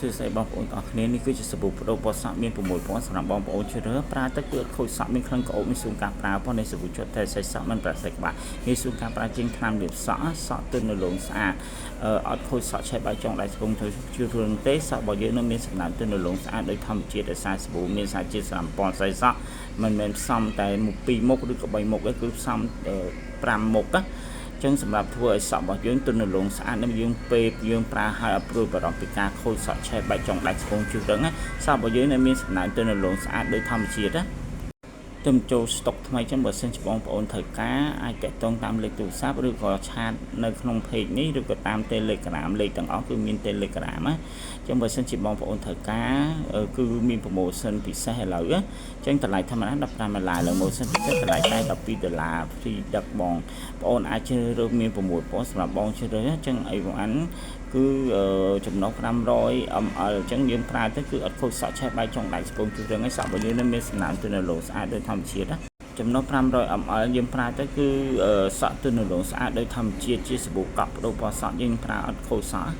សួស្តីបងប្អូនទាំងអស់គ្នានេះគឺជាសាប៊ូប្រូពណ៌សក់មាន6ពណ៌សម្រាប់បងប្អូនជ្រើសរើសប្រើទៅគឺអត់ខូចសក់មានក្លិនក្អូបមានសួនការប្រើផងនៃសាប៊ូជាប់តែសាច់សក់មិនប្រសិទ្ធក្បាច់ងាយស្រួលការប្រើជាងថ្នាំលាបសក់សក់ទន់នៅលងស្អាតអត់ខូចសក់ឆេះបាយចុងដៃស្ពងទៅជឿរឿងទេសក់របស់យើងនឹងមានសំណើមទន់នៅលងស្អាតដោយធម្មជាតិដោយសារសាប៊ូមានសារជាតិសម្រាប់ពណ៌សាច់សក់មិនមែនផ្សំតែ2មុខឬក៏3មុខទេគឺផ្សំ5មុខណាចឹងសម្រាប់ធ្វើឲ្យសក់របស់យើងទន់នៅលងស្អាតនឹងយើងពេលយើងប្រើឲ្យអត់ព្រួយបារម្ភពីការខូចសក់ឆេះបែកចុងដៃស្ពងជឿរឹងណាសក់របស់យើងនៅមានសំណើមទន់នៅលងស្អាតដោយធម្មជាតិណាទៅចូលស្តុកថ្មីចឹងបើសិនជាបងប្អូនត្រូវការអាចតាក់ទងតាមលេខទូរស័ព្ទឬក៏ឆាតនៅក្នុង page នេះឬក៏តាម Telegram លេខទាំងអស់គឺមាន Telegram ណាចឹងបើសិនជាបងប្អូនត្រូវការគឺមាន promotion ពិសេសឥឡូវចឹងតម្លៃធម្មតា$15លើ promotion ពិសេសតម្លៃតែ$12 free ដឹកបងប្អូនអាចជ្រើសរើសមាន6ពណ៌សម្រាប់បងជ្រើសរើសចឹងអីបងអានគឺចំណុះ500 ml អញ្ចឹងយើងប្រើទៅគឺអត់ខូចសក់ឆេះបាយចុងដៃស្ពងជឿរឿងហើយសក់របស់យើងនឹងមានសំណើមទន់នៅលងស្អាតដោយធម្មជាតិណាចំណុះ500 ml យើងប្រើទៅគឺសក់ទន់នៅលងស្អាតដោយធម្មជាតិជាសាប៊ូកប់បដូរពណ៌សក់យើងប្រើអត់ខូចសក់